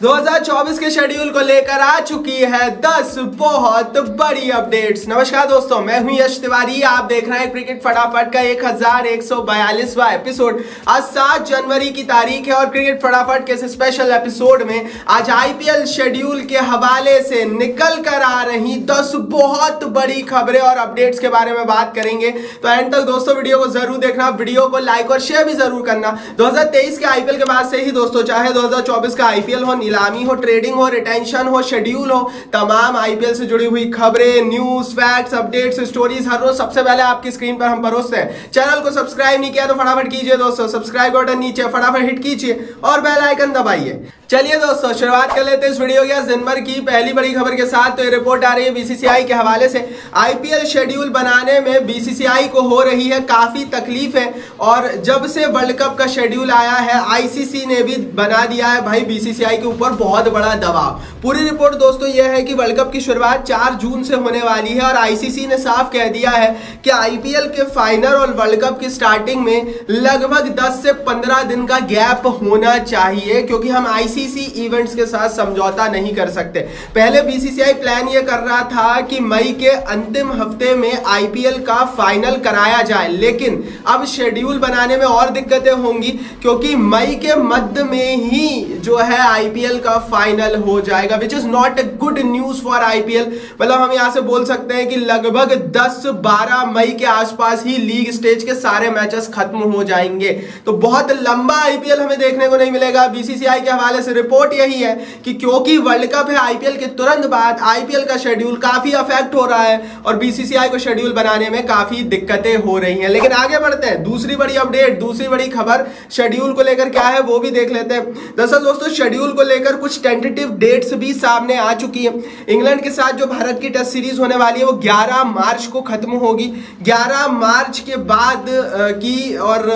2024 के शेड्यूल को लेकर आ चुकी है 10 बहुत बड़ी अपडेट्स। नमस्कार दोस्तों, मैं हूं यश तिवारी। आप देख रहे हैं क्रिकेट फटाफट का 1142वां एपिसोड। आज 7 जनवरी की तारीख है और क्रिकेट फटाफट के इस स्पेशल एपिसोड में आज आईपीएल शेड्यूल के हवाले से निकल कर आ रही 10 बहुत बड़ी खबरें और अपडेट्स के बारे में बात करेंगे। तो एंड तक दोस्तों वीडियो को जरूर देखना, वीडियो को लाइक और शेयर भी जरूर करना। 2023 के आईपीएल के बाद से ही दोस्तों, चाहे 2024 का आईपीएल हो, नीलामी हो, ट्रेडिंग हो, रिटेंशन हो, शेड्यूल हो, तमाम आईपीएल से जुड़ी हुई खबरें, न्यूज, फैक्ट्स, अपडेट्स, स्टोरीज हर रोज सबसे पहले आपकी स्क्रीन पर हम परोसते हैं। चैनल को सब्सक्राइब नहीं किया तो फटाफट कीजिए दोस्तों, सब्सक्राइब बटन नीचे फटाफट हिट कीजिए और बेल आइकन दबाइए। चलिए दोस्तों, शुरुआत कर लेते हैं इस वीडियो की आज दिन भर की पहली बड़ी खबर के साथ। तो ये रिपोर्ट आ रही है बीसीसीआई के हवाले से। आईपीएल शेड्यूल बनाने में बीसीसीआई को हो रही है काफी तकलीफ है और जब से वर्ल्ड कप का शेड्यूल आया है आईसीसी ने भी बना दिया है भाई बीसीसीआई के ऊपर बहुत बड़ा दबाव। पूरी रिपोर्ट दोस्तों यह है कि वर्ल्ड कप की शुरुआत 4 जून से होने वाली है और आईसीसी ने साफ कह दिया है कि आईपीएल के फाइनल और वर्ल्ड कप की स्टार्टिंग में लगभग 10 से 15 दिन का गैप होना चाहिए, क्योंकि हम आईसीसी इवेंट्स के साथ समझौता नहीं कर सकते। पहले बीसीसीआई प्लान ये कर रहा था कि मई के अंतिम हफ्ते में आईपीएल का फाइनल कराया जाए, लेकिन अब शेड्यूल बनाने में और दिक्कतें होंगी क्योंकि मई के मध्य में ही जो है आईपीएल का फाइनल हो जाएगा, which is not a good news for IPL. मतलब हम यहां से बोल सकते हैं कि लगभग 10-12 मई के आसपास ही लीग स्टेज के सारे मैचेस खत्म हो जाएंगे। तो बहुत लंबा आईपीएल हमें देखने को नहीं मिलेगा। बीसीसीआई के हवाले से रिपोर्ट यही है कि क्योंकि वर्ल्ड कप है, आईपीएल के तुरंत बाद आईपीएल का शेड्यूल काफी अफेक्ट हो रहा है और बीसीसीआई को शेड्यूल बनाने में काफी दिक्कतें हो रही हैं। लेकिन आगे बढ़ते हैं, दूसरी बड़ी अपडेट, दूसरी बड़ी खबर शेड्यूल को लेकर क्या है वो भी देख लेते हैं। दरअसल दोस्तों शेड्यूल को लेकर कुछ टेंटेटिव डेट्स भी सामने आ चुकी है। इंग्लैंड के साथ जो भारत की टेस्ट सीरीज होने वाली है वो 11 मार्च को खत्म होगी। 11 मार्च के बाद की और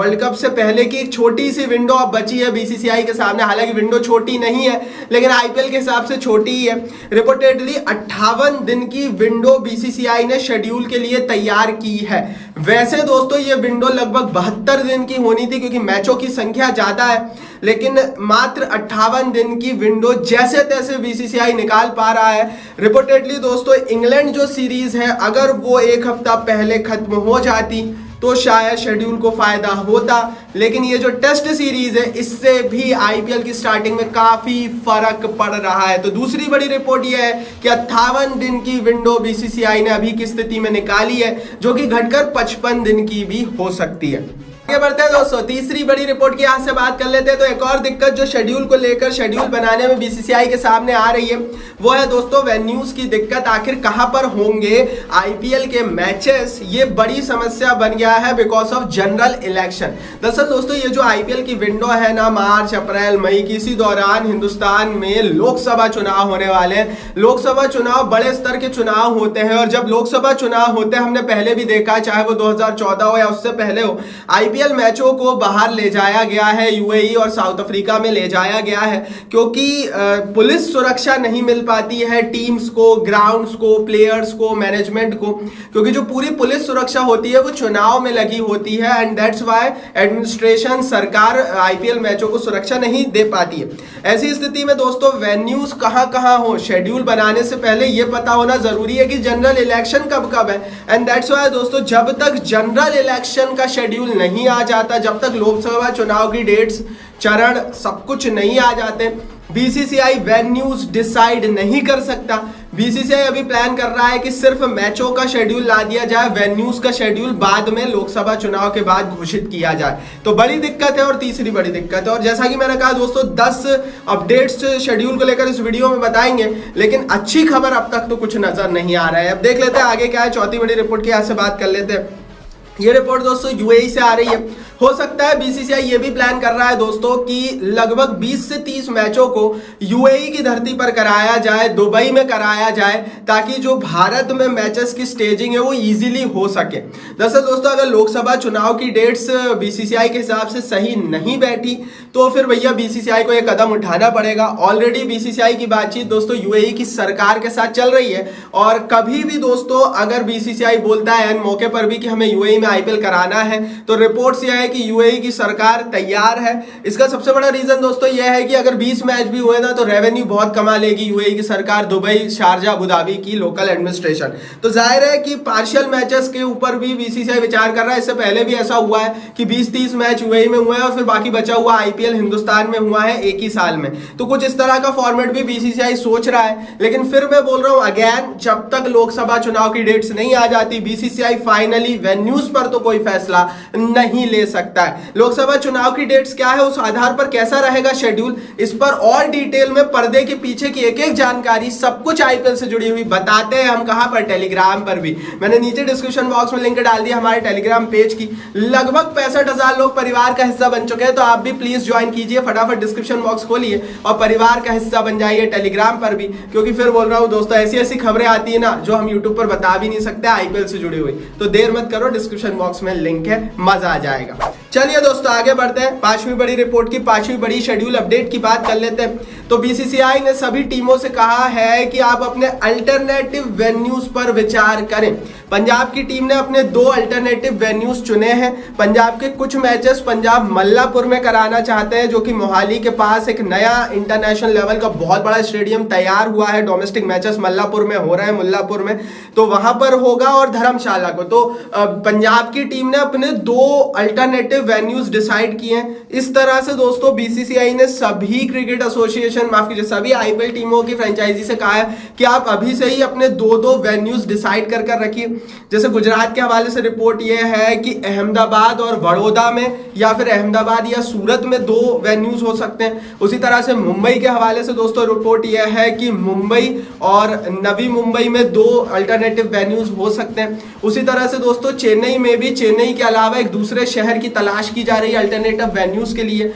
वर्ल्ड कप से पहले की एक छोटी सी विंडो अब बची है बीसीसीआई के सामने। हालांकि विंडो छोटी नहीं है लेकिन आईपीएल के हिसाब से छोटी ही है। रिपोर्टेडली 58 दिन की विंडो बीसीसीआई ने शेड्यूल के लिए तैयार की है। वैसे दोस्तों ये विंडो लगभग 72 दिन की होनी थी क्योंकि मैचों की संख्या ज्यादा है, लेकिन मात्र 58 दिन की विंडो जैसे तैसे बीसीसीआई निकाल पा रहा है। रिपोर्टेडली दोस्तों इंग्लैंड जो सीरीज है अगर वो एक हफ्ता पहले खत्म हो जाती तो शायद शेड्यूल को फायदा होता, लेकिन ये जो टेस्ट सीरीज है इससे भी आईपीएल की स्टार्टिंग में काफी फर्क पड़ रहा है। तो दूसरी बड़ी रिपोर्ट ये है कि 58 दिन की विंडो बीसीसीआई ने अभी की स्थिति में निकाली है, जो कि घटकर 55 दिन की भी हो सकती है। आगे बढ़ते हैं दोस्तों, तीसरी बड़ी रिपोर्ट की यहां से बात कर लेते हैं। तो एक और दिक्कत जो शेड्यूल को लेकर शेड्यूल बनाने में बीसीसीआई के सामने आ रही है वो है दोस्तों वेन्यूज की दिक्कत। आखिर कहां पर होंगे आईपीएल के मैचेस, ये बड़ी समस्या बन गया है बिकॉज ऑफ जनरल इलेक्शन। दरअसल दोस्तों ये जो आईपीएल की विंडो है ना, मार्च, अप्रैल, मई की, इसी दौरान हिंदुस्तान में लोकसभा चुनाव होने वाले हैं। लोकसभा चुनाव बड़े स्तर के चुनाव होते हैं और जब लोकसभा चुनाव होते हैं, हमने पहले भी देखा चाहे वो 2014 हो या उससे पहले हो, आईपीएल मैचों को बाहर ले जाया गया है, यूएई और साउथ अफ्रीका में ले जाया गया है, क्योंकि पुलिस सुरक्षा नहीं मिल पाती है टीम्स को, ग्राउंड्स को, प्लेयर्स को, मैनेजमेंट को, क्योंकि जो पूरी पुलिस सुरक्षा होती है वो चुनाव में लगी होती है एंड दैट्स व्हाई एडमिनिस्ट्रेशन, सरकार आईपीएल मैचों को सुरक्षा नहीं दे पाती है। ऐसी स्थिति में दोस्तों वेन्यूज कहां हो, शेड्यूल बनाने से पहले ये पता होना जरूरी है कि जनरल इलेक्शन कब कब है एंड दैट्स व्हाई दोस्तों जब तक जनरल इलेक्शन का शेड्यूल नहीं आ जाता, जब तक लोकसभा चुनाव की डेट्स, चरण सब कुछ नहीं आ जाते, बीसीसीआई वेन्यूज डिसाइड नहीं कर सकता। बीसीसीआई अभी प्लान कर रहा है कि सिर्फ मैचों का शेड्यूल ला दिया जाए, वेन्यूज का शेड्यूल बाद में लोकसभा चुनाव के बाद घोषित किया जाए। तो बड़ी दिक्कत है और तीसरी बड़ी दिक्कत है। और जैसा कि मैंने कहा दोस्तों 10 अपडेट्स शेड्यूल को लेकर इस वीडियो में बताएंगे, लेकिन अच्छी खबर अब तक तो कुछ नजर नहीं आ रहा है। अब देख लेते हैं आगे क्या है। चौथी बड़ी रिपोर्ट की यहां से बात कर लेते हैं। ये रिपोर्ट दोस्तों यूएई से आ रही है। हो सकता है बीसीसीआई ये भी प्लान कर रहा है दोस्तों कि लगभग 20 से 30 मैचों को यूएई की धरती पर कराया जाए, दुबई में कराया जाए, ताकि जो भारत में मैचेस की स्टेजिंग है वो इजीली हो सके। दरअसल दोस्तों अगर लोकसभा चुनाव की डेट्स बीसीसीआई के हिसाब से सही नहीं बैठी तो फिर भैया बीसीसीआई को एक कदम उठाना पड़ेगा। ऑलरेडी बीसीसीआई की बातचीत दोस्तों यूएई की सरकार के साथ चल रही है और कभी भी दोस्तों अगर बीसीसीआई बोलता है एन मौके पर भी कि हमें यूएई में आईपीएल कराना है तो रिपोर्ट्स ये है है कि यूएई की सरकार तैयार है। इसका सबसे बड़ा रीजन दोस्तों यह है कि अगर 20 मैच भी हुए ना तो रेवेन्यू बहुत कमा लेगी यूएई की सरकार, दुबई, शारजा, अबू धाबी की लोकल एडमिनिस्ट्रेशन। तो जाहिर है कि पार्शियल मैचेस के ऊपर भी बीसीसीआई विचार कर रहा है। इससे पहले भी ऐसा हुआ है कि 20-30 मैच यूएई में हुए हैं और फिर बाकी बचा हुआ आईपीएल हिंदुस्तान में हुआ है एक ही साल में। तो कुछ इस तरह का फॉर्मेट भी बीसीसीआई सोच रहा है। लेकिन फिर मैं बोल रहा हूं अगेन, जब तक लोकसभा चुनाव की डेट्स नहीं आ जाती बीसीसीआई फाइनली वेन्यूज पर तो कोई फैसला नहीं ले सकता है। लोकसभा चुनाव की डेट्स क्या है, उस आधार पर कैसा रहेगा शेड्यूल, इस पर और डिटेल में पर्दे के पीछे की एक एक जानकारी सब कुछ आईपीएल से जुड़ी हुई बताते हैं हम। कहां पर? टेलीग्राम पर भी। मैंने नीचे डिस्क्रिप्शन बॉक्स में लिंक डाल दिया हमारे टेलीग्राम पेज की। लगभग 65,000 लोग परिवार का हिस्सा बन चुके हैं, तो आप भी प्लीज ज्वाइन कीजिए। फटाफट डिस्क्रिप्शन बॉक्स खोलिए और परिवार का हिस्सा बन जाइए टेलीग्राम पर भी, क्योंकि फिर बोल रहा हूं दोस्तों ऐसी ऐसी खबरें आती है ना जो हम यूट्यूब पर बता भी नहीं सकते आईपीएल से जुड़ी हुई। तो देर मत करो, डिस्क्रिप्शन बॉक्स में लिंक है, मजा आ जाएगा। चलिए दोस्तों आगे बढ़ते हैं। पांचवी बड़ी रिपोर्ट की पांचवी बड़ी शेड्यूल अपडेट की बात कर लेते हैं। तो बीसीसीआई ने सभी टीमों से कहा है कि आप अपने अल्टरनेटिव वेन्यूज पर विचार करें। पंजाब की टीम ने अपने 2 अल्टरनेटिव वेन्यूज चुने हैं। पंजाब के कुछ मैचेस पंजाब मल्लापुर में कराना चाहते हैं, जो कि मोहाली के पास एक नया इंटरनेशनल लेवल का बहुत बड़ा स्टेडियम तैयार हुआ है। डोमेस्टिक मैचेस मल्लापुर में हो रहे हैं, मुल्लापुर में, तो वहां पर होगा, और धर्मशाला को। तो पंजाब की टीम ने अपने 2 अल्टरनेटिव वेन्यूज डिसाइड किए हैं। इस तरह से दोस्तों बीसीसीआई ने सभी क्रिकेट एसोसिएशन, माफ कीजिए, सभी आईपीएल टीमों की फ्रेंचाइजी से कहा है कि आप अभी से ही अपने 2-2 वेन्यूज डिसाइड कर रखिए। जैसे गुजरात के हवाले से रिपोर्ट यह है कि अहमदाबाद और बड़ौदा में, या फिर अहमदाबाद या सूरत में 2 वेन्यूज हो सकते हैं। उसी तरह से मुंबई के हवाले से दोस्तों रिपोर्ट यह है कि मुंबई और नवी मुंबई में 2 अल्टरनेटिव वेन्यूज हो सकते हैं। उसी तरह से दोस्तों चेन्नई में भी, चेन्नई के अलावा एक दूसरे शहर की तलाश की जा रही है अल्टरनेटिव वेन्यूज के लिए।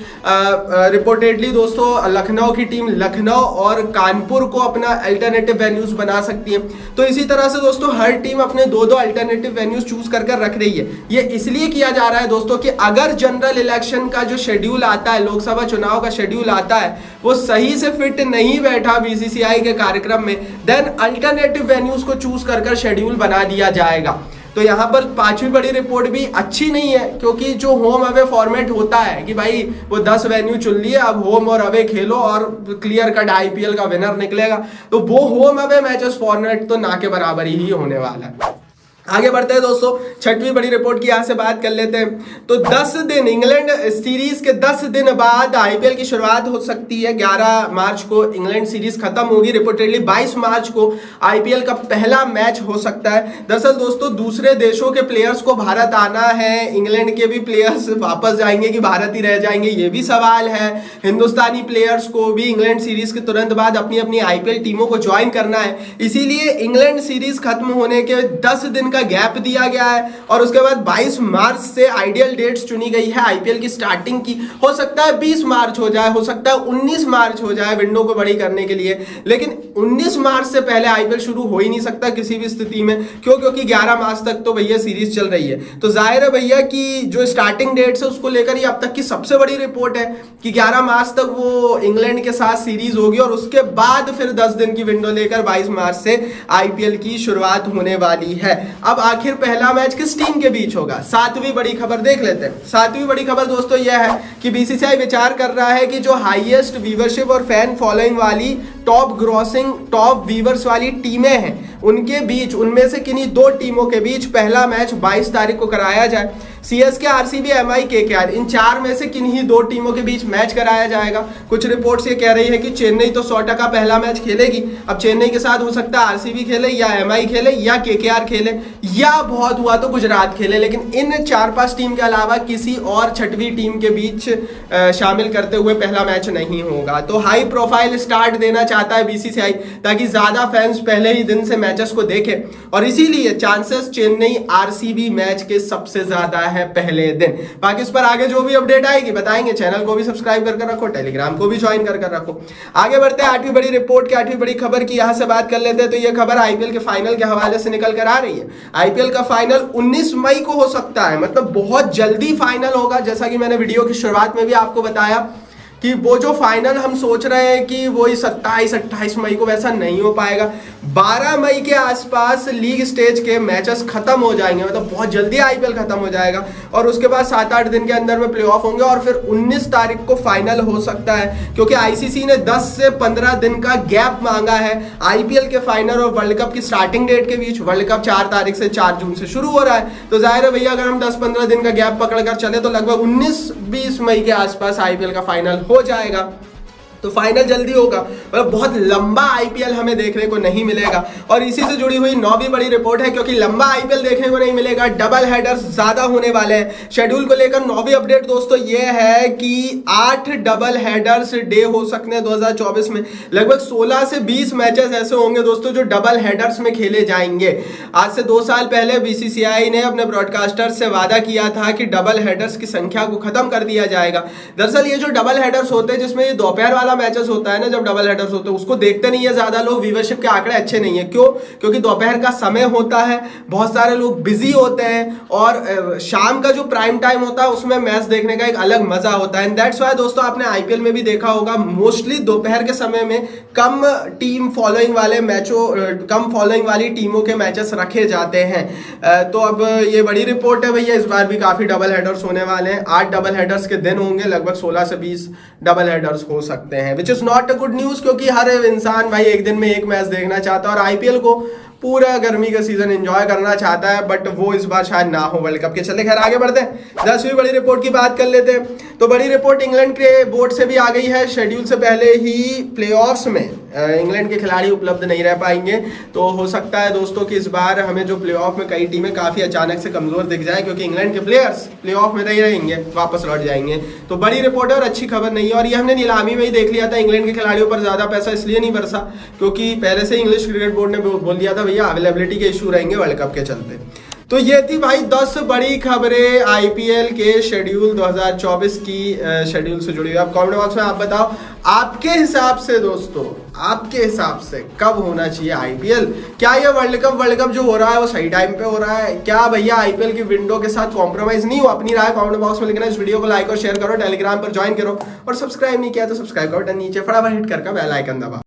रिपोर्टेडली दोस्तों लखनऊ की टीम लखनऊ और कानपुर को अपना अल्टरनेटिव वेन्यूज बना सकती है। तो इसी तरह से दोस्तों हर टीम अपने 2-2 अल्टरनेटिव वेन्यूज चूज कर रख रही है। ये इसलिए किया जा रहा है दोस्तों कि अगर जनरल इलेक्शन का जो शेड्यूल आता है, लोकसभा चुनाव का शेड्यूल आता है, वो सही से फिट नहीं बैठा बीसीसीआई के कार्यक्रम में, देन अल्टरनेटिव वेन्यूज को चूज कर शेड्यूल बना दिया जाएगा। तो यहाँ पर पांचवी बड़ी रिपोर्ट भी अच्छी नहीं है, क्योंकि जो होम अवे फॉर्मेट होता है कि भाई वो 10 वेन्यू चुन लिए, अब होम और अवे खेलो और क्लियर कट आईपीएल का विनर निकलेगा, तो वो होम अवे मैचेस फॉर्मेट तो ना के बराबर ही होने वाला है। आगे बढ़ते हैं दोस्तों, छठवीं बड़ी रिपोर्ट की यहां से बात कर लेते हैं। तो 10 दिन इंग्लैंड सीरीज के 10 दिन बाद आईपीएल की शुरुआत हो सकती है। 11 मार्च को इंग्लैंड सीरीज खत्म होगी। रिपोर्टेडली 22 मार्च को आईपीएल का पहला मैच हो सकता है। दरअसल दोस्तों दूसरे देशों के प्लेयर्स को भारत आना है, इंग्लैंड के भी प्लेयर्स वापस जाएंगे कि भारत ही रह जाएंगे, ये भी सवाल है। हिंदुस्तानी प्लेयर्स को भी इंग्लैंड सीरीज के तुरंत बाद अपनी अपनी आईपीएल टीमों को ज्वाइन करना है। इसीलिए इंग्लैंड सीरीज खत्म होने के 10 दिन का गैप दिया गया है, और उसके बाद 22 मार्च से आइडियल डेट्स चुनी गई है आईपीएल की स्टार्टिंग की। हो सकता है 20 मार्च हो जाए, हो सकता है 19 मार्च हो जाए विंडो को बड़ी करने के लिए, लेकिन 19 मार्च से पहले आईपीएल शुरू हो ही नहीं सकता किसी भी स्थिति में। क्यों? क्योंकि 11 मार्च तक तो भैया सीरीज चल रही है। तो जाहिर है भैया कि जो स्टार्टिंग डेट्स है उसको लेकर ये अब तक की सबसे बड़ी रिपोर्ट है कि 11 मार्च तक वो इंग्लैंड के साथ सीरीज होगी, और उसके बाद फिर 10 दिन की विंडो लेकर 22 मार्च से आईपीएल की शुरुआत होने वाली है। अब आखिर पहला मैच किस टीम के बीच होगा? 7वीं बड़ी खबर देख लेते हैं। 7वीं बड़ी खबर दोस्तों यह है कि बीसीसीआई विचार कर रहा है कि जो हाईएस्ट व्यूवरशिप और फैन फॉलोइंग वाली टॉप ग्रॉसिंग टॉप व्यूवर्स वाली टीमें हैं उनके बीच, उनमें से किन्हीं 2 टीमों के बीच पहला मैच 22 तारीख को कराया जाए। सीएसके, आरसीबी, एमआई, केकेआर, इन 4 में से किन्हीं 2 टीमों के बीच मैच कराया जाएगा। कुछ रिपोर्ट्स ये कह रही है कि चेन्नई तो 100% पहला मैच खेलेगी। अब चेन्नई के साथ हो सकता है आरसीबी खेले, या एमआई खेले, या केकेआर खेले, या बहुत हुआ तो गुजरात खेले, लेकिन इन 4-5 टीम के अलावा किसी और 6वीं टीम के बीच शामिल करते हुए पहला मैच नहीं होगा। तो हाई प्रोफाइल स्टार्ट देना चाहता है बीसीसीआई, ताकि ज्यादा फैंस पहले ही दिन से मैचेस को देखें, और इसीलिए चांसेस चेन्नई आरसीबी मैच के सबसे ज्यादा है पहले दिन। बाकी इस पर आगे जो भी अपडेट आएगी बताएंगे। चैनल को भी सब्सक्राइब कर रखो, टेलीग्राम को भी ज्वाइन कर रखो। आगे बढ़ते हैं 8वीं बड़ी रिपोर्ट की 8वीं बड़ी खबर की यहां से बात कर लेते हैं। तो यह खबर आईपीएल के फाइनल के हवाले से निकल कर आ रही है। आईपीएल का फाइनल 19 मई को हो सकता है, मतलब बहुत जल्दी फाइनल होगा। जैसा कि मैंने वीडियो की शुरुआत में भी आपको बताया कि वो जो फाइनल हम सोच रहे हैं कि वो 27-28 मई को, वैसा नहीं हो पाएगा। 12 मई के आसपास लीग स्टेज के मैचेस खत्म हो जाएंगे, मतलब बहुत जल्दी आईपीएल खत्म हो जाएगा और उसके बाद 7-8 दिन के अंदर में प्लेऑफ होंगे और फिर 19 तारीख को फाइनल हो सकता है, क्योंकि आईसीसी ने 10 से 15 दिन का गैप मांगा है आईपीएल के फाइनल और वर्ल्ड कप की स्टार्टिंग डेट के बीच। वर्ल्ड कप 4 तारीख से 4 जून से शुरू हो रहा है, तो जाहिर है भैया अगर हम 10-15 दिन का गैप पकड़कर चले तो लगभग 19-20 मई के आसपास आईपीएल का फाइनल हो जाएगा। तो फाइनल जल्दी होगा, मतलब बहुत लंबा आईपीएल हमें देखने को नहीं मिलेगा। और इसी से जुड़ी हुई 9वीं बड़ी रिपोर्ट है, क्योंकि लंबा आईपीएल देखने को नहीं मिलेगा, डबल हेडर्स ज्यादा होने वाले हैं। शेड्यूल को लेकर 9वीं अपडेट दोस्तों ये है कि 8 डबल हेडर्स डे हो सकते हैं 2024 में। लगभग 16 से 20 मैचेस ऐसे होंगे दोस्तों जो डबल हेडर्स में खेले जाएंगे। आज से 2 साल पहले बीसीसीआई ने अपने ब्रॉडकास्टर से वादा किया था कि डबल हेडर्स की संख्या को खत्म कर दिया जाएगा। दरअसल ये जो डबल हेडर्स होते हैं, जिसमें ये दोपहर वाला मैचेस होता है ना, जब डबल हेडर्स होते हैं उसको देखते नहीं है ज्यादा लोग, व्यूअरशिप के आंकड़े अच्छे नहीं है। क्यों? क्योंकि दोपहर का समय होता है, बहुत सारे लोग बिजी होते हैं और शाम का जो प्राइम टाइम होता है उसमें मैच देखने का एक अलग मजा होता है। एंड दैट्स व्हाई दोस्तों आपने आईपीएल में भी देखा होगा, मोस्टली दोपहर के समय में कम टीम फॉलोइंग वाले मैचों, कम फॉलोइंग वाली टीमों के मैचेस रखे जाते हैं। तो अब ये बड़ी रिपोर्ट है भैया, इस बार भी काफी डबल हेडर्स होने वाले हैं। 8 डबल हेडर्स के दिन होंगे, लगभग 16 से 20 डबल हेडर्स हो सकते हैं, which is not a good news, क्योंकि हर इंसान भाई एक दिन में एक मैच देखना चाहता है और आईपीएल को पूरा गर्मी का सीजन एंजॉय करना चाहता है, बट वो इस बार शायद ना हो वर्ल्ड कप के। चले खैर आगे बढ़ते हैं, 10वीं बड़ी रिपोर्ट की बात कर लेते हैं। तो बड़ी रिपोर्ट इंग्लैंड के बोर्ड से भी आ गई है, शेड्यूल से पहले ही प्लेऑफ्स में इंग्लैंड के खिलाड़ी उपलब्ध नहीं रह पाएंगे। तो हो सकता है दोस्तों कि इस बार हमें जो प्लेऑफ में कई टीमें काफी अचानक से कमजोर दिख जाए, क्योंकि इंग्लैंड के प्लेयर्स प्लेऑफ में नहीं रहेंगे, वापस लौट जाएंगे। तो बड़ी रिपोर्ट है और अच्छी खबर नहीं है। और ये हमने नीलामी में ही देख लिया था, इंग्लैंड के खिलाड़ियों पर ज्यादा पैसा इसलिए नहीं बरसा क्योंकि पहले से इंग्लिश क्रिकेट बोर्ड ने बोल दिया था भैया अवेलेबिलिटी के इशू रहेंगे वर्ल्ड कप के चलते। तो ये थी भाई 10 बड़ी खबरें आईपीएल के शेड्यूल 2024 की शेड्यूल से जुड़ी हुई। अब कमेंट बॉक्स में आप बताओ आपके हिसाब से दोस्तों, आपके हिसाब से कब होना चाहिए आईपीएल? क्या ये वर्ल्ड कप जो हो रहा है वो सही टाइम पे हो रहा है? क्या भैया आईपीएल की विंडो के साथ कॉम्प्रोमाइज नहीं हो? अपनी राय कमेंट बॉक्स में लिखना। इस वीडियो को लाइक और शेयर करो, टेलीग्राम पर ज्वाइन करो और सब्सक्राइब नहीं किया तो सब्सक्राइब करो, नीचे फटाफट हिट करके बेल आइकन दबाओ।